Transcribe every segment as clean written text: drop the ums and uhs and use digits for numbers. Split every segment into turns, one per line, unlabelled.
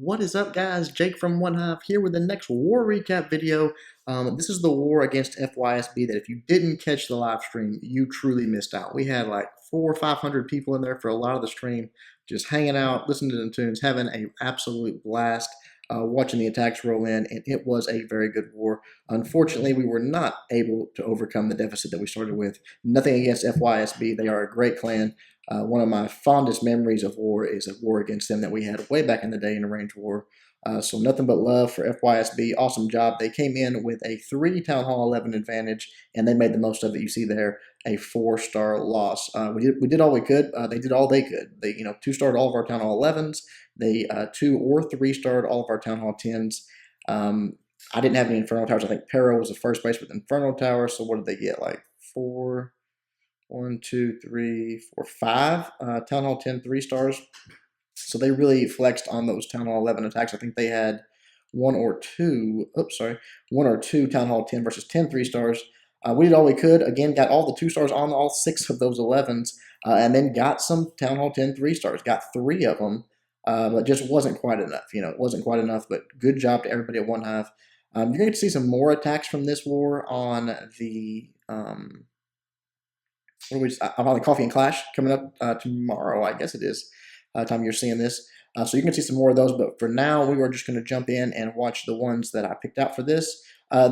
What is up, guys? Jake from OneHive here with the next war recap video. This is the war against FYSB that if you didn't catch the live stream, you truly missed out. We had like 400 or 500 people in there for a lot of the stream, just hanging out, listening to the tunes, having an absolute blast, watching the attacks roll in, and it was a very good war. Unfortunately, we were not able to overcome the deficit that we started with. Nothing against FYSB. They are a great clan. One of my fondest memories of war is a war against them that we had way back in the day in a range war. So nothing but love for FYSB. Awesome job. They came in with a 3 Town Hall 11 advantage, and they made the most of it. You see there a 4-star loss. We did all we could. They did all they could. They 2-starred all of our Town Hall 11s. They 2 or 3-starred all of our Town Hall 10s. I didn't have any Inferno Towers. I think Pero was the first base with Inferno Towers. So what did they get? Like 4... 1, 2, 3, 4, 5 Town Hall 10 3-stars. So they really flexed on those Town Hall 11 attacks. I think they had one or two Town Hall 10 versus 10 3-stars. We did all we could. Again, got all the 2-stars on all 6 of those 11s, and then got some Town Hall 10 3-stars. Got 3 of them, but just wasn't quite enough. It wasn't quite enough, but good job to everybody at OneHive. You're going to see some more attacks from this war on the... I'm on the Coffee and Clash coming up tomorrow, I guess it is, time you're seeing this. So you can see some more of those, but for now, we are just going to jump in and watch the ones that I picked out for this.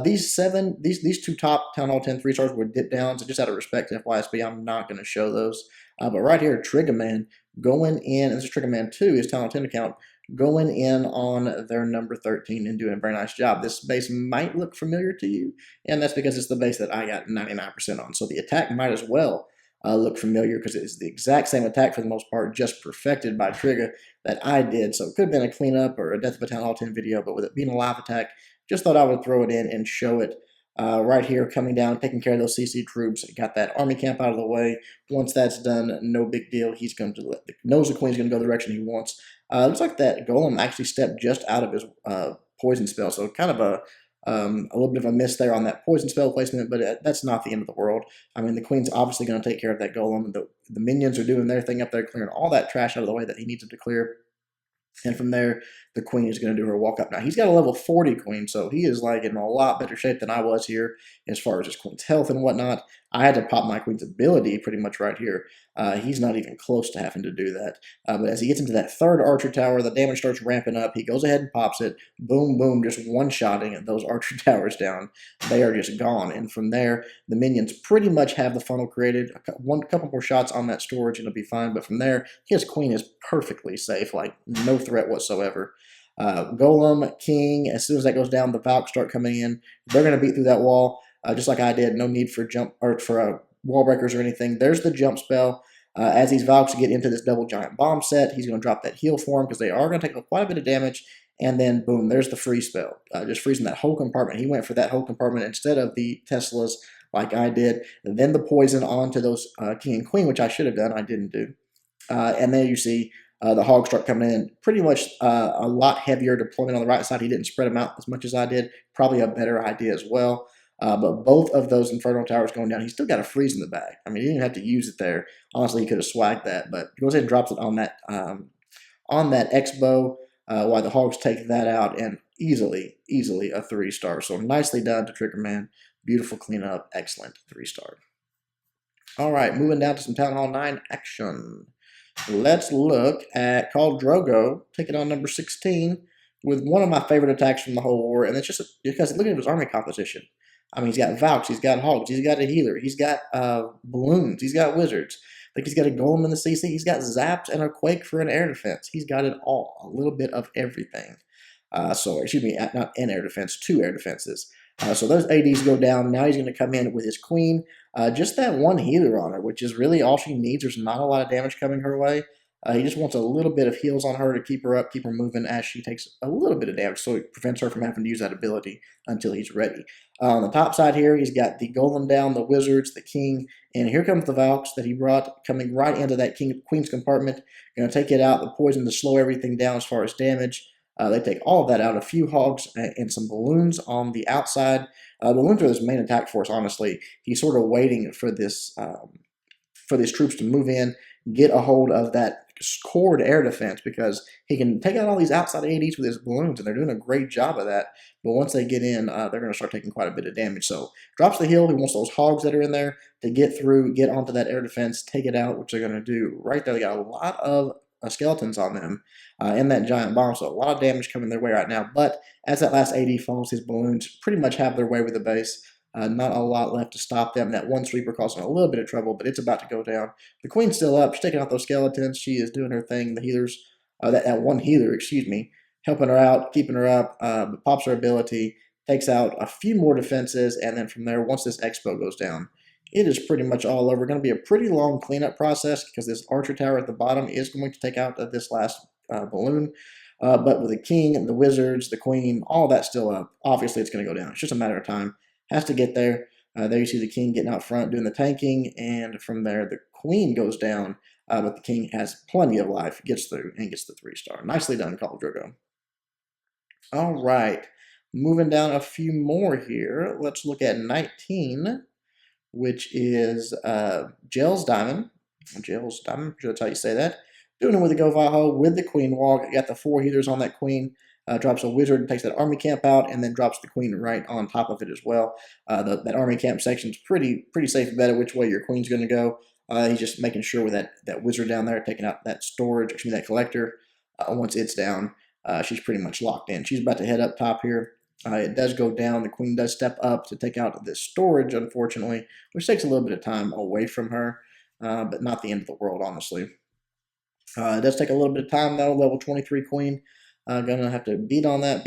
These 2 top Town Hall 10 3-stars were dip downs, just out of respect to FYSB, I'm not going to show those. But right here, Triggerman going in, and this is Triggerman 2, his Town Hall 10 account, going in on their number 13 and doing a very nice job. This base might look familiar to you, and that's because it's the base that I got 99% on. So the attack might as well look familiar because it's the exact same attack for the most part, just perfected by Trigger that I did. So it could have been a cleanup or a Death of a Town Hall 10 video, but with it being a live attack, just thought I would throw it in and show it. Right here, coming down, taking care of those CC troops. Got that army camp out of the way. Once that's done, no big deal. He's going to knows the queen's going to go the direction he wants. Looks like that golem actually stepped just out of his poison spell, so kind of a little bit of a miss there on that poison spell placement, but that's not the end of the world. I mean, the queen's obviously going to take care of that golem. The minions are doing their thing up there, clearing all that trash out of the way that he needs them to clear. And from there, the queen is going to do her walk up. Now, he's got a level 40 queen, so he is like in a lot better shape than I was here as far as his queen's health and whatnot. I had to pop my queen's ability pretty much right here. He's not even close to having to do that. But as he gets into that 3rd archer tower, the damage starts ramping up. He goes ahead and pops it. Boom, boom, just one-shotting those archer towers down. They are just gone. And from there, the minions pretty much have the funnel created. A couple more shots on that storage and it'll be fine. But from there, his queen is perfectly safe, like no threat whatsoever. Golem, King, as soon as that goes down, the Valk start coming in. They're going to beat through that wall, just like I did. No need for jump or for wall breakers or anything. There's the jump spell. As these Valks get into this double giant bomb set, he's going to drop that heal for him because they are going to take quite a bit of damage. And then, boom, there's the freeze spell. Just freezing that whole compartment. He went for that whole compartment instead of the Teslas like I did. And then the poison onto those King and Queen, which I should have done. I didn't do. And then you see the hogs start coming in. Pretty much a lot heavier deployment on the right side. He didn't spread them out as much as I did. Probably a better idea as well. But both of those Inferno Towers going down, he's still got a freeze in the back. I mean, he didn't have to use it there. Honestly, he could have swagged that, but he goes ahead and drops it on that X-bow while the Hogs take that out, and easily a 3-star. So nicely done to Triggerman. Beautiful cleanup. Excellent 3-star. All right, moving down to some Town Hall 9 action. Let's look at called Drogo, taking on number 16 with one of my favorite attacks from the whole war, and it's just because look at his army composition. I mean, he's got Valks, he's got Hogs, he's got a healer, he's got balloons, he's got wizards. I think he's got a golem in the CC, he's got zaps and a quake for an air defense. He's got it all, a little bit of everything. Excuse me, not an air defense, 2 air defenses. So those ADs go down. Now he's going to come in with his queen. Just that 1 healer on her, which is really all she needs. There's not a lot of damage coming her way. He just wants a little bit of heals on her to keep her up, keep her moving as she takes a little bit of damage, so it prevents her from having to use that ability until he's ready. On the top side here, he's got the golem down, the wizards, the king, and here comes the Valks that he brought coming right into that queen's compartment. Going to take it out, the poison to slow everything down as far as damage. They take all of that out, a few hogs and some balloons on the outside. Balloons are his main attack force, honestly. He's sort of waiting for this for these troops to move in, get a hold of that core air defense because he can take out all these outside ADs with his balloons, and they're doing a great job of that. But once they get in, they're going to start taking quite a bit of damage. So drops the heal. He wants those hogs that are in there to get through, get onto that air defense, take it out, which they're going to do right there. They got a lot of skeletons on them and that giant bomb, so a lot of damage coming their way right now. But as that last AD falls, his balloons pretty much have their way with the base. Not a lot left to stop them. That one sweeper causing a little bit of trouble, but it's about to go down. The queen's still up. She's taking out those skeletons. She is doing her thing. The healers, that one healer, excuse me, helping her out, keeping her up, pops her ability, takes out a few more defenses, and then from there, once this expo goes down, it is pretty much all over. Going to be a pretty long cleanup process because this archer tower at the bottom is going to take out this last balloon. But with the king, the wizards, the queen, all that still up, obviously it's going to go down. It's just a matter of time. Has to get there. There you see the king getting out front doing the tanking, and from there the queen goes down, but the king has plenty of life, gets through, and gets the 3-star. Nicely done, Call Drogo. All right, moving down a few more here. Let's look at 19, which is Gels Diamond. Gels Diamond, I'm sure that's how you say that. Doing it with the Go with the Queen Walk. Got the 4 healers on that queen. Drops a wizard and takes that army camp out, and then drops the queen right on top of it as well. That army camp section is pretty safe bet at which way your queen's going to go. He's just making sure with that wizard down there taking out that storage, excuse me, that collector. Once it's down, she's pretty much locked in. She's about to head up top here. It does go down. The queen does step up to take out this storage, unfortunately, which takes a little bit of time away from her, but not the end of the world, honestly. It does take a little bit of time, though. Level 23 queen. Gonna have to beat on that.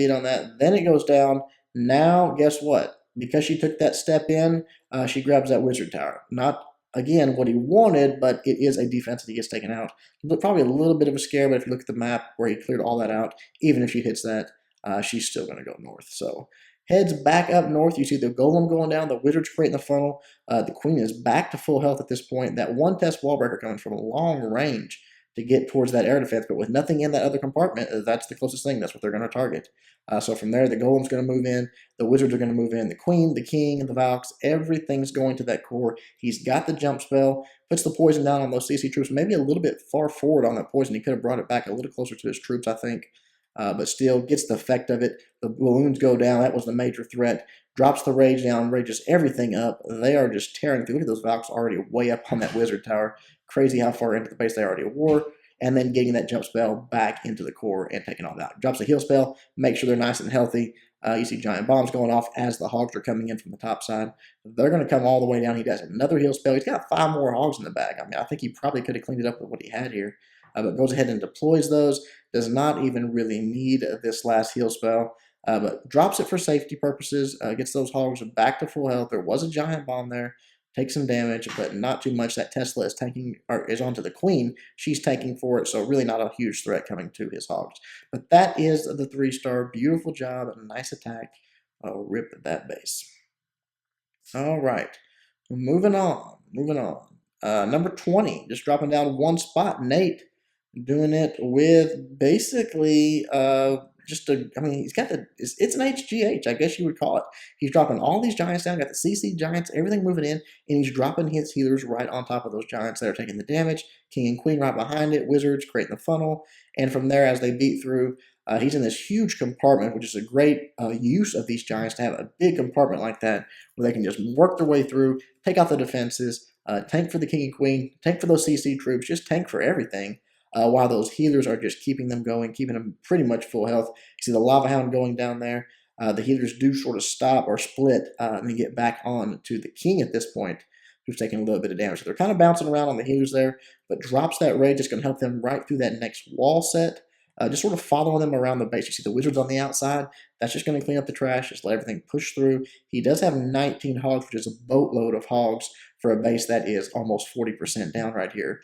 Then it goes down. Now, guess what? Because she took that step in, she grabs that wizard tower. Not, again, what he wanted, but it is a defense that he gets taken out. But probably a little bit of a scare, but if you look at the map where he cleared all that out, even if she hits that, she's still going to go north. So heads back up north. You see the golem going down, the wizard's creating the funnel. The queen is back to full health at this point. That one test wall breaker coming from a long range to get towards that air defense, but with nothing in that other compartment, that's the closest thing. That's what they're going to target. So from there, the golem's going to move in, the wizards are going to move in, the queen, the king, the Valks, everything's going to that core. He's got the jump spell, puts the poison down on those CC troops, maybe a little bit far forward on that poison. He could have brought it back a little closer to his troops, I think, but still gets the effect of it. The balloons go down. That was the major threat. Drops the rage down, rages everything up. They are just tearing through. Look at those Valks already way up on that wizard tower. Crazy how far into the base they already were. And then getting that jump spell back into the core and taking all that out. Drops a heal spell, make sure they're nice and healthy. You see giant bombs going off as the hogs are coming in from the top side. They're going to come all the way down. He does another heal spell. He's got 5 more hogs in the bag. I mean, I think he probably could have cleaned it up with what he had here. But goes ahead and deploys those. Does not even really need this last heal spell. But drops it for safety purposes. Gets those hogs back to full health. There was a giant bomb there. Takes some damage, but not too much. That Tesla is tanking, or is onto the queen. She's tanking for it, so really not a huge threat coming to his hogs. But that is the 3-star. Beautiful job, nice attack. Rip that base. All right, moving on. Number 20, just dropping down 1 spot. Nate doing it with basically he's got it's an HGH, I guess you would call it. He's dropping all these giants down, got the CC giants, everything moving in, and he's dropping his healers right on top of those giants that are taking the damage. King and queen right behind it, wizards creating the funnel, and from there, as they beat through, he's in this huge compartment, which is a great use of these giants to have a big compartment like that, where they can just work their way through, take out the defenses, tank for the king and queen, tank for those CC troops, just tank for everything. While those healers are just keeping them going, keeping them pretty much full health. You see the Lava Hound going down there. The healers do sort of stop or split and then get back on to the king at this point, who's taking a little bit of damage. So they're kind of bouncing around on the healers there, but drops that rage. It's going to help them right through that next wall set. Just sort of following them around the base. You see the wizards on the outside. That's just going to clean up the trash, just let everything push through. He does have 19 hogs, which is a boatload of hogs for a base that is almost 40% down right here.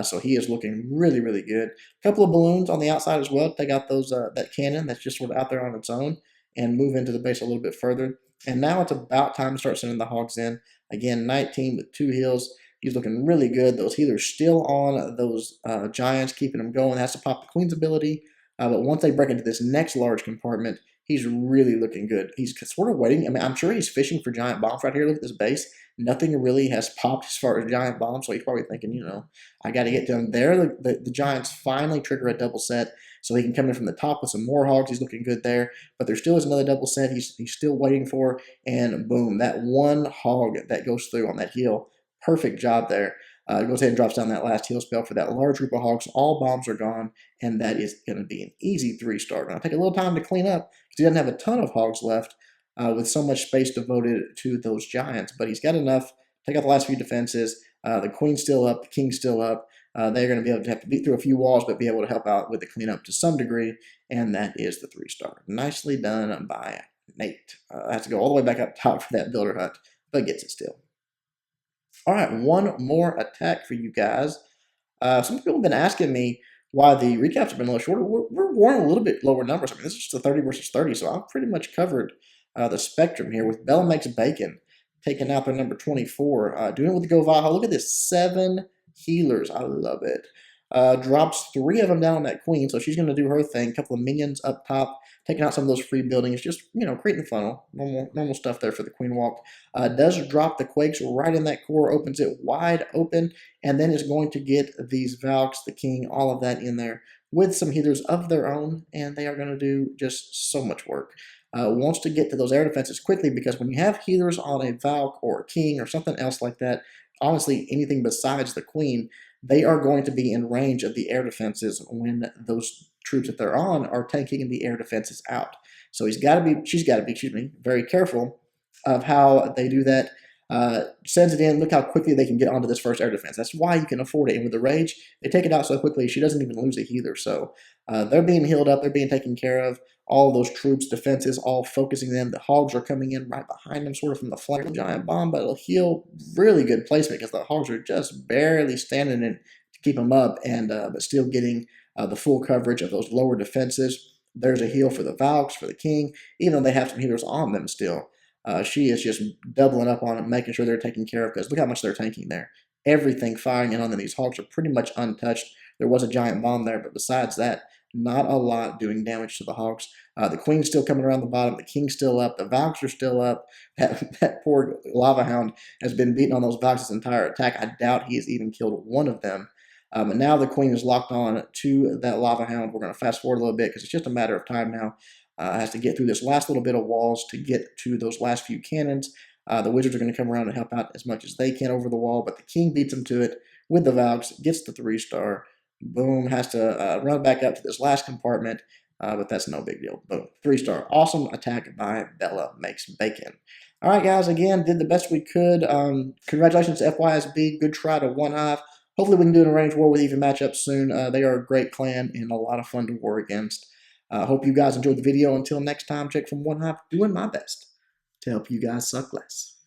So he is looking really, really good. A couple of balloons on the outside as well. Take out those that cannon that's just sort of out there on its own and move into the base a little bit further. And now it's about time to start sending the hogs in. Again, 19 with 2 heals. He's looking really good. Those healers still on those giants, keeping them going. Has to pop the queen's ability. But once they break into this next large compartment, he's really looking good. He's sort of waiting. I mean, I'm sure he's fishing for giant bombs right here. Look at this base. Nothing really has popped as far as giant bombs, so he's probably thinking, you know, I got to get them there. The Giants finally trigger a double set, so he can come in from the top with some more hogs. He's looking good there, but there still is another double set he's still waiting for, and boom, that one hog that goes through on that heal. Perfect job there. Goes ahead and drops down that last heal spell for that large group of hogs. All bombs are gone, and that is going to be an easy 3-star. Now, take a little time to clean up because he doesn't have a ton of hogs left with so much space devoted to those giants, but he's got enough. Take out the last few defenses. The queen's still up, the king's still up. They're going to be able to have to beat through a few walls, but be able to help out with the cleanup to some degree, and that is the 3-star. Nicely done by Nate. Has to go all the way back up top for that builder hut, but gets it still. All right, one more attack for you guys. Some people have been asking me why the recaps have been a little shorter. We're warning a little bit lower numbers. I mean, this is just a 30 versus 30, so I've pretty much covered the spectrum here with Bella Makes Bacon taking out their number 24. Doing it with the Go Valhalla. Look at this, 7 healers. I love it. Drops 3 of them down on that queen, so she's going to do her thing. A couple of minions up top, taking out some of those free buildings, just, you know, creating funnel. Normal stuff there for the queen walk. Does drop the quakes right in that core, opens it wide open, and then is going to get these Valks, the king, all of that in there with some healers of their own, and they are going to do just so much work. Wants to get to those air defenses quickly, because when you have healers on a Valk or a king or something else like that, honestly, anything besides the queen, they are going to be in range of the air defenses when those troops that they're on are taking the air defenses out. So she's got to be, excuse me, very careful of how they do that. Sends it in. Look how quickly they can get onto this first air defense. That's why you can afford it. And with the rage, they take it out so quickly, she doesn't even lose a healer. So they're being healed up. They're being taken care of. All those troops, defenses, all focusing them. The hogs are coming in right behind them, sort of from the flank. Giant bomb, but it'll heal. Really good placement because the hogs are just barely standing in to keep them up, and but still getting the full coverage of those lower defenses. There's a heal for the Valks, for the king, even though they have some healers on them still. She is just doubling up on it, making sure they're taken care of, because look how much they're tanking there. Everything firing in on them. These hogs are pretty much untouched. There was a giant bomb there, but besides that, not a lot doing damage to the hogs. The queen's still coming around the bottom. The king's still up. The Valks are still up. That poor lava hound has been beating on those Valks' entire attack. I doubt he has even killed one of them. And now the queen is locked on to that lava hound. We're going to fast forward a little bit because it's just a matter of time now. Has to get through this last little bit of walls to get to those last few cannons. The wizards are going to come around and help out as much as they can over the wall, but the king beats them to it with the Valks, gets the 3-star. Boom, has to run back up to this last compartment, but that's no big deal. Boom, 3-star. Awesome attack by Bella Makes Bacon. All right, guys, again, did the best we could. Congratulations to FYSB. Good try to OneHive. Hopefully we can do an arranged war with even matchups soon. They are a great clan and a lot of fun to war against. Hope you guys enjoyed the video. Until next time, Jake from OneHive, doing my best to help you guys suck less.